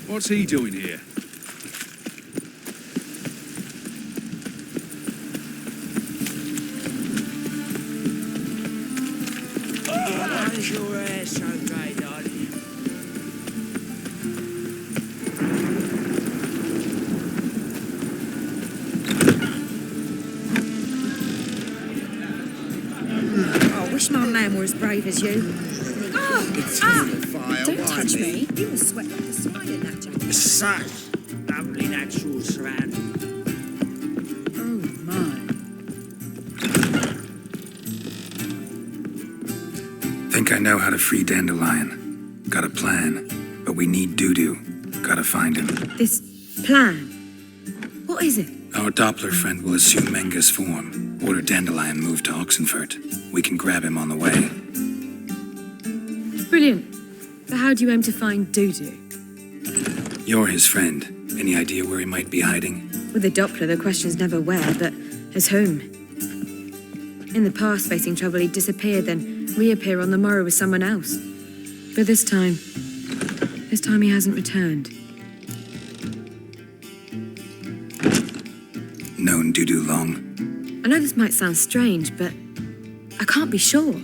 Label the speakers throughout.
Speaker 1: What's he doing here?
Speaker 2: Why's your hair so grey, darling?
Speaker 3: I wish my man were as brave as you.
Speaker 2: Fire,
Speaker 3: Don't touch me. You will sweat like a spider, that jacket.
Speaker 2: Such lovely natural surroundings.
Speaker 3: Oh, my.
Speaker 4: Think I know how to free Dandelion. Got a plan, but we need Dudu. Gotta find him.
Speaker 3: This plan. What is it?
Speaker 4: Our Doppler friend will assume Menga's form. Order Dandelion moved to Oxenfurt. We can grab him on the way.
Speaker 3: Brilliant. But how do you aim to find Dudu?
Speaker 4: You're his friend. Any idea where he might be hiding?
Speaker 3: With the Doppler, the question's never where, but as whom. In the past, facing trouble, he'd disappear, then reappear on the morrow with someone else. But this time he hasn't returned.
Speaker 4: Known Dudu long?
Speaker 3: I know this might sound strange, but I can't be sure.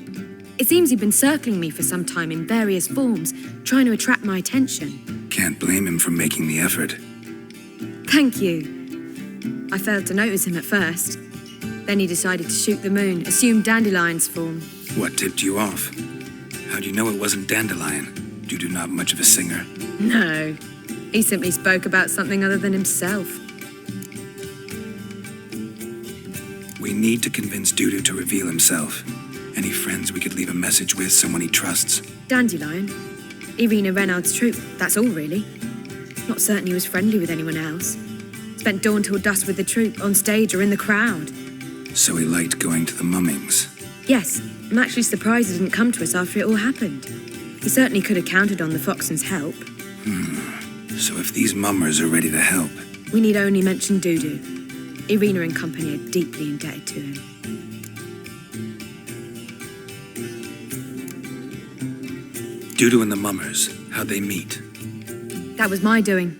Speaker 3: It seems he'd been circling me for some time in various forms, trying to attract my attention.
Speaker 4: Can't blame him for making the effort.
Speaker 3: Thank you. I failed to notice him at first. Then he decided to shoot the moon, assume Dandelion's form.
Speaker 4: What tipped you off? How'd you know it wasn't Dandelion? Dudu not much of a singer.
Speaker 3: No, he simply spoke about something other than himself.
Speaker 4: We need to convince Dudu to reveal himself. Any friends we could leave a message with, someone he trusts?
Speaker 3: Dandelion, Irina Renard's troupe, that's all really. Not certain he was friendly with anyone else. Spent dawn till dusk with the troupe, on stage or in the crowd.
Speaker 4: So he liked going to the mummings.
Speaker 3: Yes, I'm actually surprised he didn't come to us after it all happened. He certainly could have counted on the Foxton's help.
Speaker 4: So if these mummers are ready to help,
Speaker 3: We need only mention Dudu. Irina and company are deeply indebted to him.
Speaker 4: Dudu and the mummers, how'd they meet?
Speaker 3: That was my doing.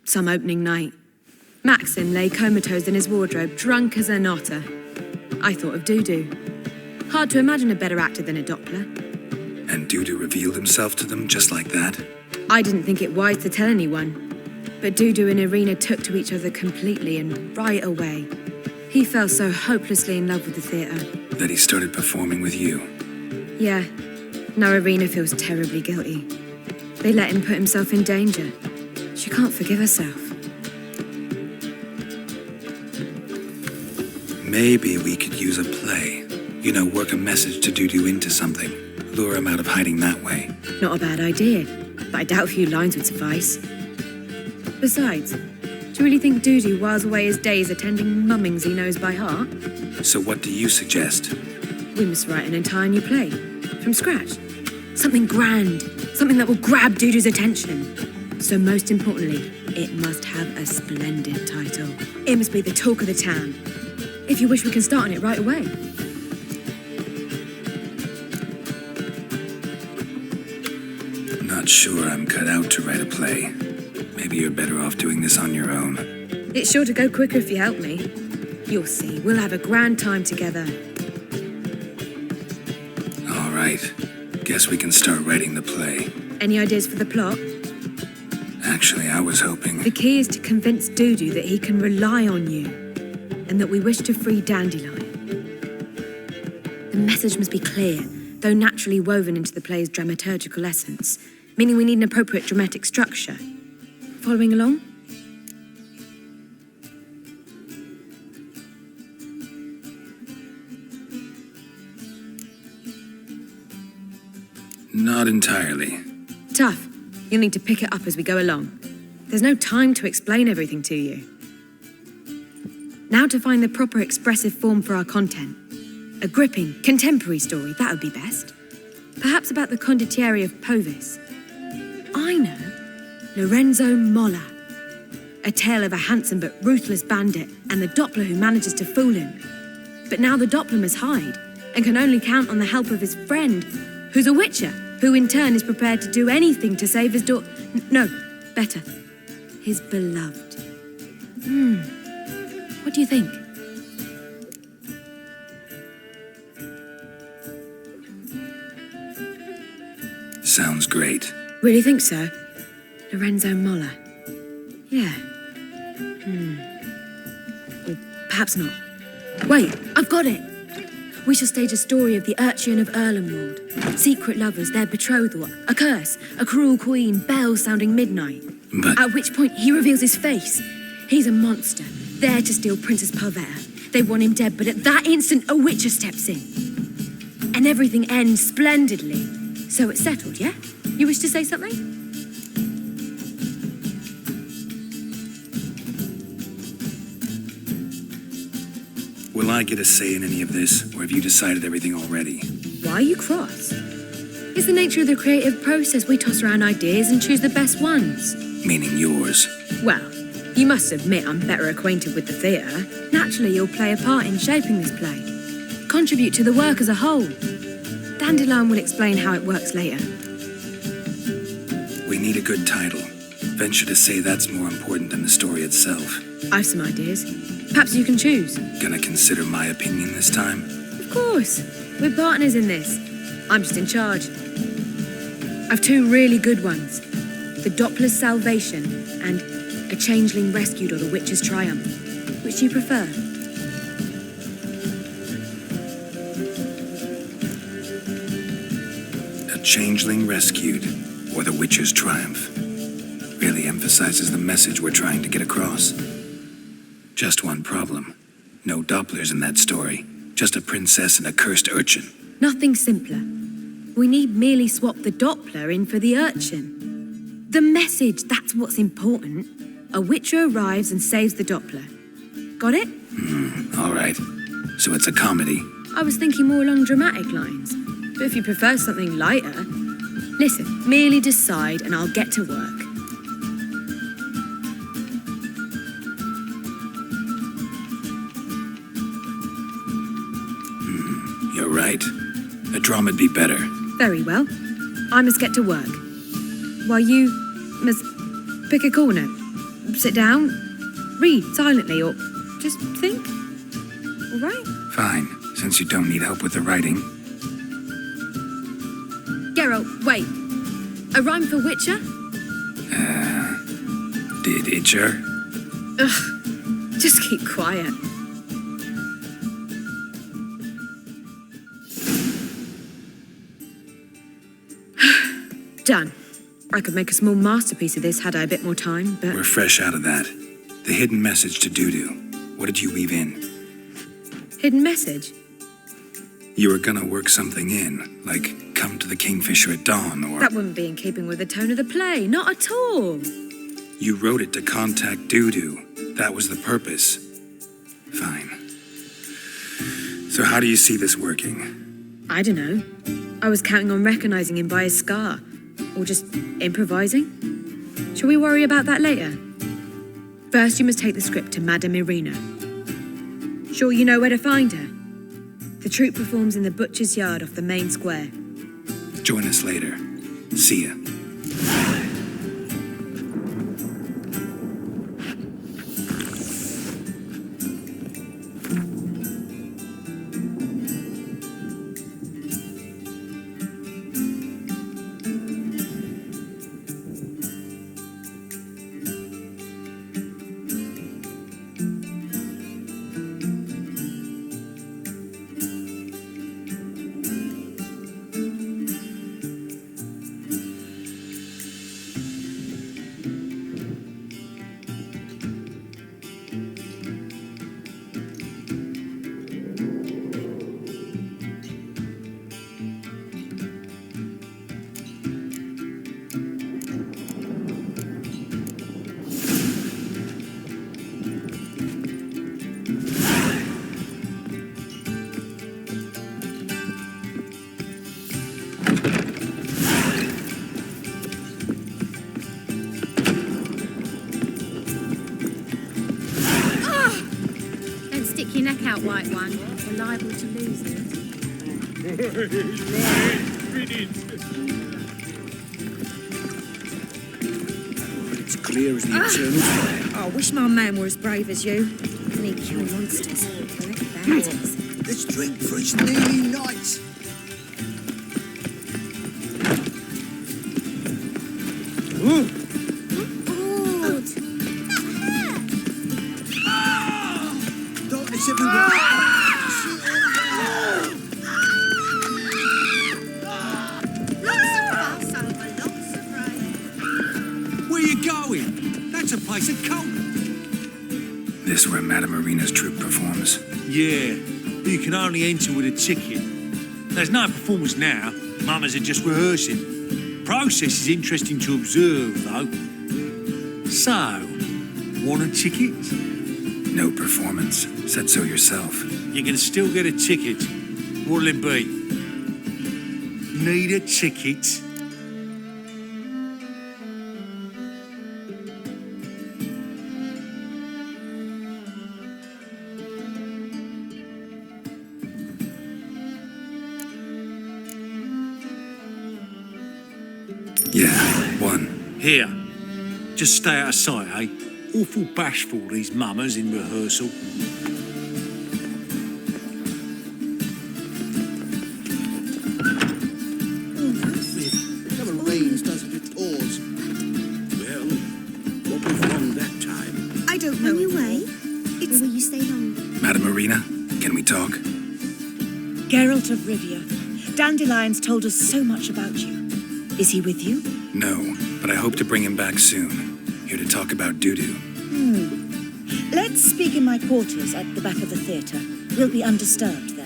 Speaker 3: Some opening night. Maxim lay comatose in his wardrobe, drunk as an otter. I thought of Dudu. Hard to imagine a better actor than a Doppler.
Speaker 4: And Dudu revealed himself to them just like that?
Speaker 3: I didn't think it wise to tell anyone. But Dudu and Irina took to each other completely and right away. He fell so hopelessly in love with the theatre.
Speaker 4: That he started performing with you?
Speaker 3: Yeah. Now Irina feels terribly guilty. They let him put himself in danger. She can't forgive herself.
Speaker 4: Maybe we could use a play. You know, work a message to Dudu into something. Lure him out of hiding that way.
Speaker 3: Not a bad idea, but I doubt a few lines would suffice. Besides, do you really think Dudu whiles away his days attending mummings he knows by heart?
Speaker 4: So what do you suggest?
Speaker 3: We must write an entire new play, from scratch. Something grand, something that will grab Dudu's attention. So most importantly, it must have a splendid title. It must be the talk of the town. If you wish, we can start on it right away.
Speaker 4: Not sure I'm cut out to write a play. Maybe you're better off doing this on your own.
Speaker 3: It's sure to go quicker if you help me. You'll see, we'll have a grand time together.
Speaker 4: All right. Guess we can start writing the play.
Speaker 3: Any ideas for the plot?
Speaker 4: Actually, I was hoping...
Speaker 3: The key is to convince Dudu that he can rely on you, and that we wish to free Dandelion. The message must be clear, though naturally woven into the play's dramaturgical essence, meaning we need an appropriate dramatic structure. Following along?
Speaker 4: Not entirely.
Speaker 3: Tough. You'll need to pick it up as we go along. There's no time to explain everything to you. Now to find the proper expressive form for our content. A gripping, contemporary story, that would be best. Perhaps about the condottieri of Povis. I know. Lorenzo Molla. A tale of a handsome but ruthless bandit and the Doppler who manages to fool him. But now the Doppler must hide and can only count on the help of his friend, who's a witcher, who in turn is prepared to do anything to save his daughter. No, better. his beloved. What do you think?
Speaker 4: Sounds great.
Speaker 3: Really think so? Lorenzo Molla. Yeah. Or perhaps not. Wait, I've got it! We shall stage a story of the Urchin of Erlenwald. Secret lovers, their betrothal, a curse, a cruel queen, bells sounding midnight.
Speaker 4: But
Speaker 3: At which point he reveals his face. He's a monster, there to steal Princess Parvetta. They want him dead, but at that instant a witcher steps in. And everything ends splendidly. So it's settled, yeah? You wish to say something?
Speaker 4: will I get a say in any of this, or have you decided everything already?
Speaker 3: Why are you cross? It's the nature of the creative process. We toss around ideas and choose the best ones.
Speaker 4: Meaning yours.
Speaker 3: Well, you must admit I'm better acquainted with the theatre. Naturally, you'll play a part in shaping this play. Contribute to the work as a whole. Dandelion will explain how it works later.
Speaker 4: We need a good title. Venture to say that's more important than the story itself.
Speaker 3: I've some ideas. Perhaps you can choose.
Speaker 4: Gonna consider my opinion this time?
Speaker 3: Of course. We're partners in this. I'm just in charge. I've two really good ones. The Doppler's Salvation and A Changeling Rescued or The Witcher's Triumph. Which do you prefer?
Speaker 4: A Changeling Rescued, or The Witcher's Triumph. Really emphasizes the message we're trying to get across. Just one problem. No Dopplers in that story. Just a princess and a cursed urchin.
Speaker 3: Nothing simpler. We need merely swap the Doppler in for the urchin. The message, that's what's important. A witcher arrives and saves the Doppler. Got it?
Speaker 4: All right. So it's a comedy.
Speaker 3: I was thinking more along dramatic lines. But if you prefer something lighter... Listen, merely decide and I'll get to work.
Speaker 4: You're right. A drama'd be better.
Speaker 3: Very well. I must get to work. While you must pick a corner. Sit down, read silently, or just think. All right?
Speaker 4: Fine, since you don't need help with the writing.
Speaker 3: Geralt, wait. A rhyme for Witcher?
Speaker 4: Did Itcher?
Speaker 3: Ugh, just keep quiet. Done. I could make a small masterpiece of this had I a bit more time, but...
Speaker 4: We're fresh out of that. The hidden message to Dudu. What did you weave in?
Speaker 3: Hidden message?
Speaker 4: You were gonna work something in, like come to the Kingfisher at dawn, or...
Speaker 3: That wouldn't be in keeping with the tone of the play, not at all.
Speaker 4: You wrote it to contact Dudu. That was the purpose. Fine. So how do you see this working?
Speaker 3: I don't know. I was counting on recognizing him by his scar. Or just improvising? Shall we worry about that later? First, you must take the script to Madame Irina. Sure you know where to find her? The troupe performs in the butcher's yard off the main square.
Speaker 4: Join us later. See ya.
Speaker 1: Your neck out, white one. We're liable to lose it.
Speaker 2: as clear as the eternal fire.
Speaker 5: Oh, I wish my man were as brave as you. Only kill monsters, collect bounties.
Speaker 2: Let's drink, for it's nearly night. Ooh. Darkness everywhere. Where you going? That's a place of cult.
Speaker 4: This where Madame Marina's troupe performs.
Speaker 6: Yeah, but you can only enter with a ticket. There's no performance now. Mamas are just rehearsing. Process is interesting to observe, though. So, want a ticket?
Speaker 4: No performance. Said so yourself.
Speaker 6: You can still get a ticket. What'll it be? Need a ticket?
Speaker 4: Yeah, one.
Speaker 6: Here. Just stay out of sight, eh? Awful bashful, these mamas in rehearsal.
Speaker 2: Never rains, does it? It pours. Well, what was wrong that time?
Speaker 5: I don't know.
Speaker 7: When you away? Or will you stay longer?
Speaker 4: Madame Marina, can we talk?
Speaker 8: Geralt of Rivia. Dandelion's told us so much about you. Is he with you?
Speaker 4: No, but I hope to bring him back soon. Here to talk about Dudu.
Speaker 8: Let's speak in my quarters at the back of the theatre. We'll be undisturbed there.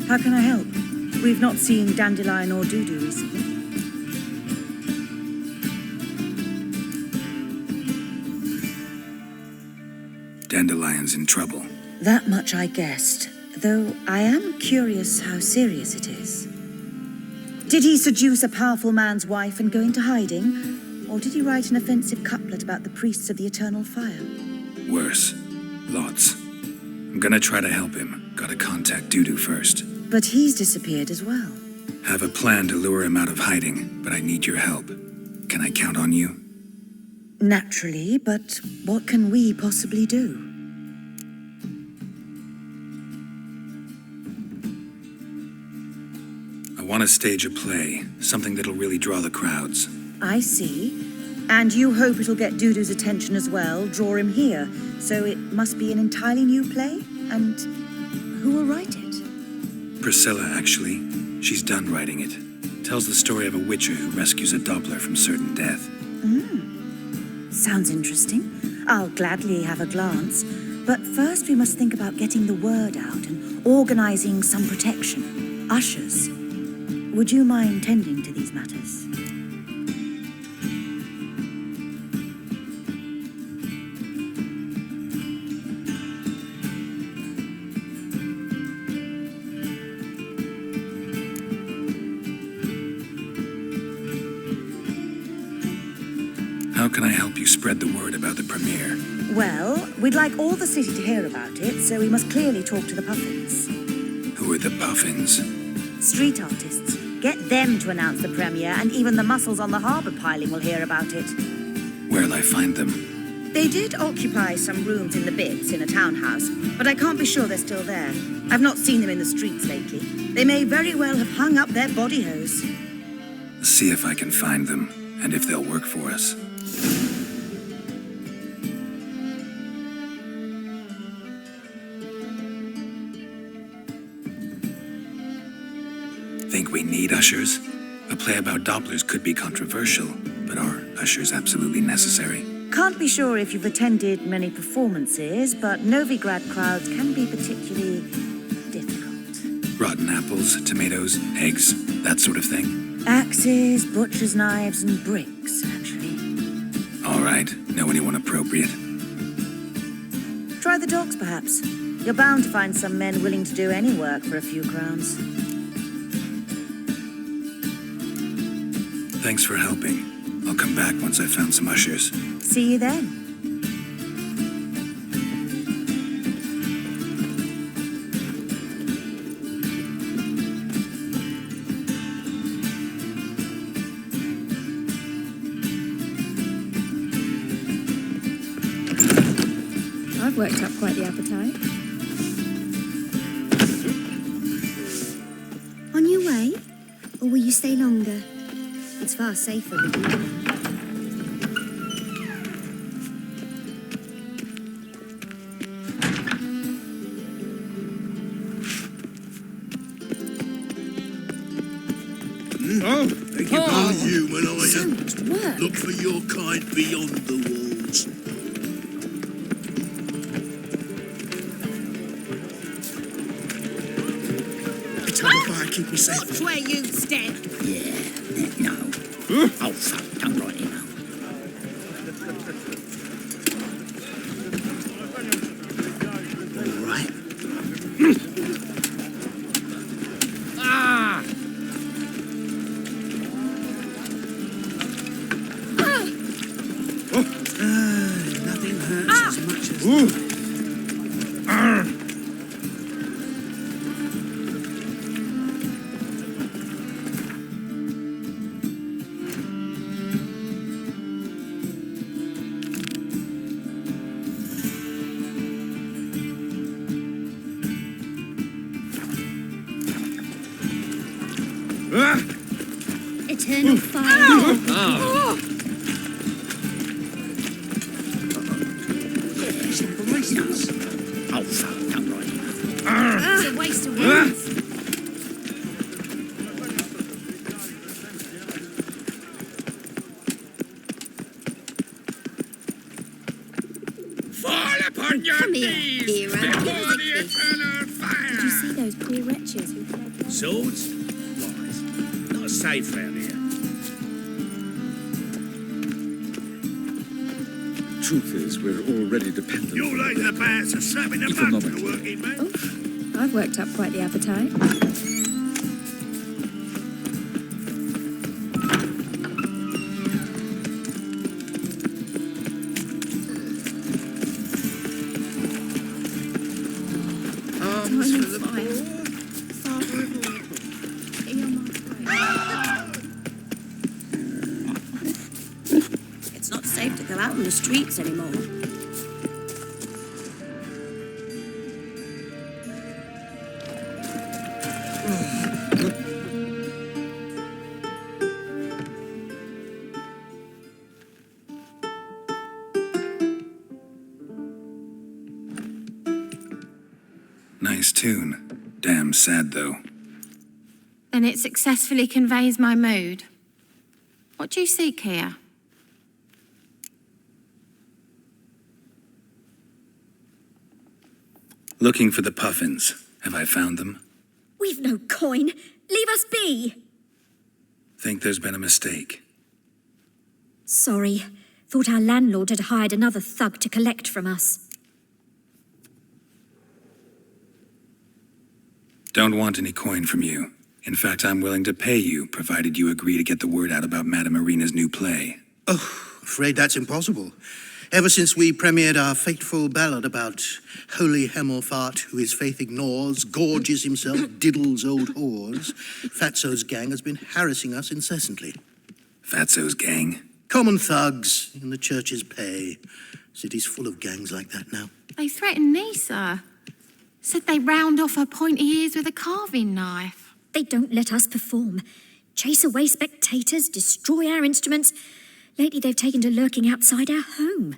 Speaker 8: How can I help? We've not seen Dandelion or Dudu recently.
Speaker 4: Dandelion's in trouble.
Speaker 8: That much I guessed, though I am curious how serious it is. Did he seduce a powerful man's wife and go into hiding? Or did he write an offensive couplet about the priests of the eternal fire?
Speaker 4: Worse. Lots. I'm gonna try to help him. Gotta contact Dudu first.
Speaker 8: But he's disappeared as well.
Speaker 4: Have a plan to lure him out of hiding, but I need your help. Can I count on you?
Speaker 8: Naturally, but what can we possibly do?
Speaker 4: I want to stage a play, something that'll really draw the crowds.
Speaker 8: I see. And you hope it'll get Dudu's attention as well, draw him here. So it must be an entirely new play? And who will write it?
Speaker 4: Priscilla, actually. She's done writing it. Tells the story of a witcher who rescues a Doppler from certain death.
Speaker 8: Sounds interesting. I'll gladly have a glance. But first we must think about getting the word out and organizing some protection. Ushers. Would you mind tending to these matters?
Speaker 4: How can I help you spread the word about the premiere?
Speaker 8: Well, we'd like all the city to hear about it, so we must clearly talk to the Puffins.
Speaker 4: Who are the Puffins?
Speaker 8: Street artists. Get them to announce the premiere, and even the muscles on the harbour piling will hear about it.
Speaker 4: Where'll I find them?
Speaker 5: They did occupy some rooms in the Bits in a townhouse, but I can't be sure they're still there. I've not seen them in the streets lately. They may very well have hung up their body hose.
Speaker 4: See if I can find them, and if they'll work for us. Think we need ushers? A play about Dopplers could be controversial, but are ushers absolutely necessary?
Speaker 8: Can't be sure if you've attended many performances, but Novigrad crowds can be particularly difficult.
Speaker 4: Rotten apples, tomatoes, eggs, that sort of thing?
Speaker 8: Axes, butcher's knives, and bricks, actually.
Speaker 4: All right, know anyone appropriate?
Speaker 8: Try the dogs, perhaps. You're bound to find some men willing to do any work for a few crowns.
Speaker 4: Thanks for helping. I'll come back once I've found some ushers.
Speaker 8: See you then.
Speaker 1: worked up quite the appetite.
Speaker 7: On your way? Or will you stay longer? It's far safer with you.
Speaker 2: Oh, think you're not human, are
Speaker 7: So
Speaker 2: you?
Speaker 7: much work.
Speaker 2: Look for your kind beyond the walls. It's on the fire, keep me safe.
Speaker 5: Watch where you step.
Speaker 9: No. Oh, fuck, don't write it now.
Speaker 2: All right. Nothing hurts as much as...
Speaker 7: Eternal fire.
Speaker 9: Oh, fuck, don't write it now.
Speaker 1: It's a waste of words.
Speaker 9: Fall upon your
Speaker 7: Come here,
Speaker 9: knees
Speaker 7: hero. Give
Speaker 9: before
Speaker 7: us a
Speaker 9: the
Speaker 7: kiss.
Speaker 9: eternal fire.
Speaker 7: Did you see those poor wretches who fled?
Speaker 9: Swords? Wise. Not safe round here.
Speaker 10: Truth is, we're already dependent.
Speaker 6: You're like the bears are slapping the
Speaker 10: If a
Speaker 6: back
Speaker 10: moment.
Speaker 6: for the working man.
Speaker 1: Oh, I've worked up quite the appetite.
Speaker 2: Arms for the
Speaker 1: Fire. Father of all. Be on my way.
Speaker 5: It's not safe to go out in the streets anymore.
Speaker 4: Nice tune. Damn sad, though.
Speaker 1: Then it successfully conveys my mood. What do you seek here?
Speaker 4: Looking for the puffins. Have I found them?
Speaker 7: We've no coin. Leave us be.
Speaker 4: Think there's been a mistake.
Speaker 7: Sorry. Thought our landlord had hired another thug to collect from us.
Speaker 4: Don't want any coin from you. In fact, I'm willing to pay you, provided you agree to get the word out about Madame Marina's new play.
Speaker 2: Oh, afraid that's impossible. Ever since we premiered our fateful ballad about holy Hemmelfart, who his faith ignores, gorges himself, diddles old whores, Fatso's gang has been harassing us incessantly.
Speaker 4: Fatso's gang?
Speaker 2: Common thugs in the church's pay. City's full of gangs like that now.
Speaker 1: They threatened Nisa. Said they round off her pointy ears with a carving knife.
Speaker 7: They don't let us perform. Chase away spectators, destroy our instruments. Lately they've taken to lurking outside our home.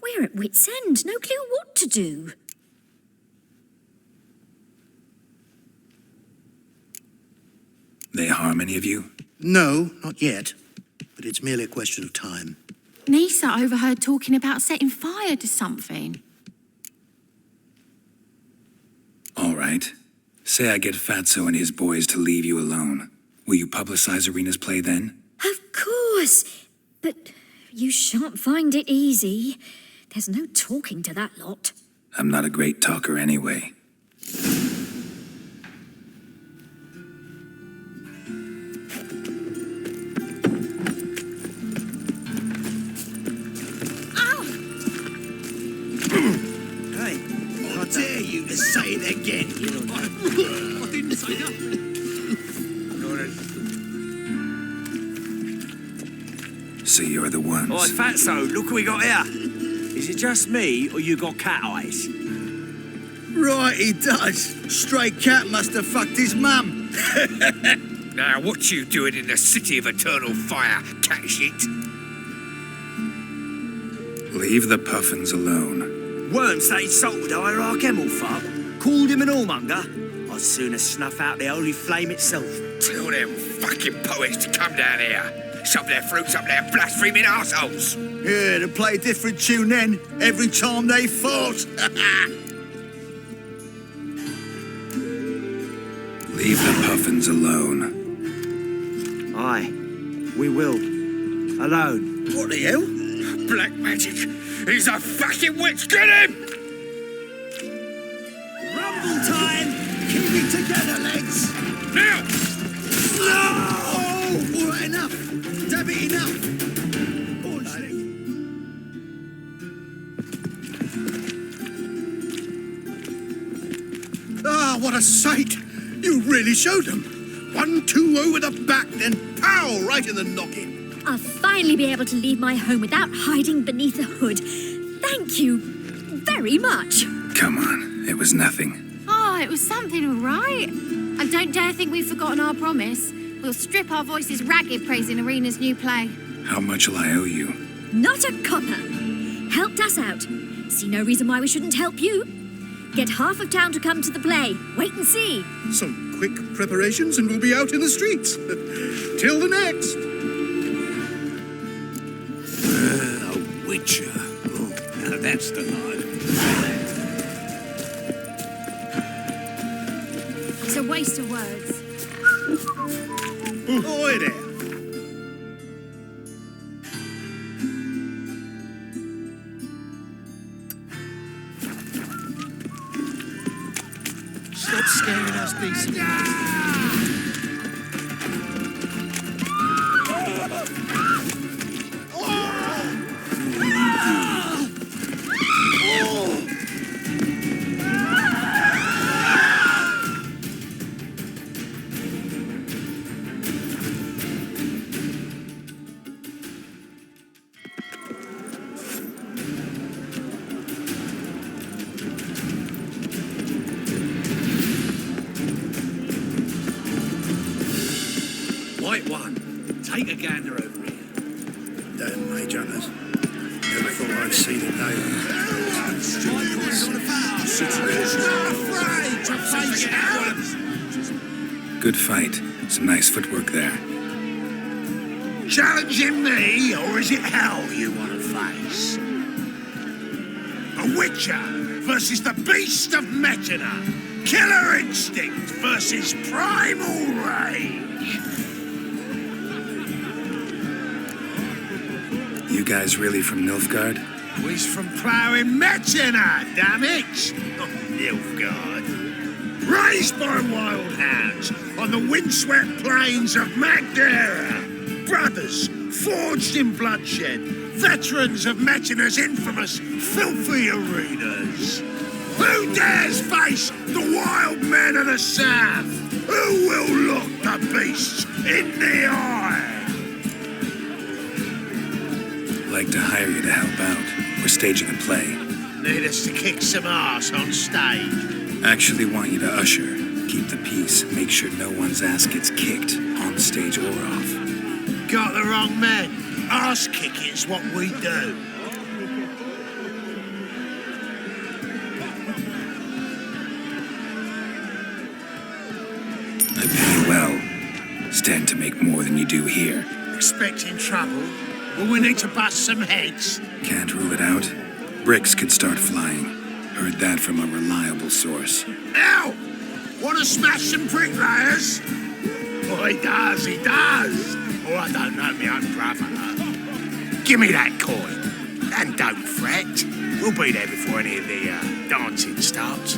Speaker 7: We're at wit's end, no clue what to do.
Speaker 4: They harm any of you?
Speaker 2: No, not yet. But it's merely a question of time.
Speaker 1: Nisa overheard talking about setting fire to something.
Speaker 4: All right. Say I get Fatso and his boys to leave you alone. Will you publicize Arena's play then?
Speaker 7: Of course, but you shan't find it easy. There's no talking to that lot.
Speaker 4: I'm not a great talker anyway.
Speaker 6: Hey, I dare you to say it again. I didn't say nothing.
Speaker 4: So you're the ones.
Speaker 11: Oi, Fatso, look what we got here.
Speaker 9: Is it just me, or you got cat eyes?
Speaker 11: Right, he does. Stray cat must have fucked his mum.
Speaker 12: Now, what you doing in the city of eternal fire, cat shit?
Speaker 4: Leave the puffins alone.
Speaker 9: Worms that insulted Hierarch Emelfart, called him an allmonger. I'd sooner snuff out the holy flame itself.
Speaker 12: Tell them fucking poets to come down here. Shove their fruits up their blaspheming arseholes.
Speaker 11: Yeah, to play a different tune then, every time they fought.
Speaker 4: Leave the puffins alone.
Speaker 9: Aye, we will. Alone.
Speaker 11: What the hell?
Speaker 12: Black magic. He's a fucking witch. Get him!
Speaker 11: Rumble time! Keep it together, legs!
Speaker 12: Now!
Speaker 11: Oh, all right, enough. Damn it, enough.
Speaker 2: Ah, what a sight! You really showed them. 1-2 over the back, then pow, right in the noggin.
Speaker 7: I'll finally be able to leave my home without hiding beneath a hood. Thank you very much.
Speaker 4: Come on, it was nothing.
Speaker 1: Oh, it was something, all right. And don't dare think we've forgotten our promise. We'll strip our voices ragged praising Arena's new play.
Speaker 4: How much will I owe you?
Speaker 7: Not a copper. Helped us out. See no reason why we shouldn't help you. Get half of town to come to the play. Wait and see.
Speaker 2: Some quick preparations and we'll be out in the streets. Till the next.
Speaker 6: A witcher. Oh, now that's the line.
Speaker 1: It's a waste of words.
Speaker 2: Oi there.
Speaker 11: Stop scaring us, decent.
Speaker 6: White one, take a gander over here.
Speaker 2: Damn mage hunters. Never thought I'd see the
Speaker 4: Good fight. Some nice footwork there.
Speaker 12: Challenging me, or is it hell you want to face? A witcher versus the beast of Metina. Killer instinct versus primal rage.
Speaker 4: You guys really from Nilfgaard?
Speaker 12: We's from ploughing Metina, damn it! Not Nilfgaard. Raised by wild hounds on the windswept plains of Magdera. Brothers, forged in bloodshed. Veterans of Metina's infamous filthy arenas. Who dares face the wild men of the south? Who will look the beasts in the eye?
Speaker 4: Like to hire you to help out. We're staging a play.
Speaker 12: Need us to kick some ass on stage.
Speaker 4: Actually want you to usher. Keep the peace. Make sure no one's ass gets kicked, on stage or off.
Speaker 12: Got the wrong man. Ass kicking's what we do.
Speaker 4: I pay you well. Stand to make more than you do here.
Speaker 12: Expecting trouble? Will we need to bust some heads?
Speaker 4: Can't rule it out. Bricks could start flying. Heard that from a reliable source.
Speaker 12: Ow! Want to smash some bricklayers? Oh, he does, he does. Oh, I don't know my own brother. Give me that coin. And don't fret. We'll be there before any of the dancing starts.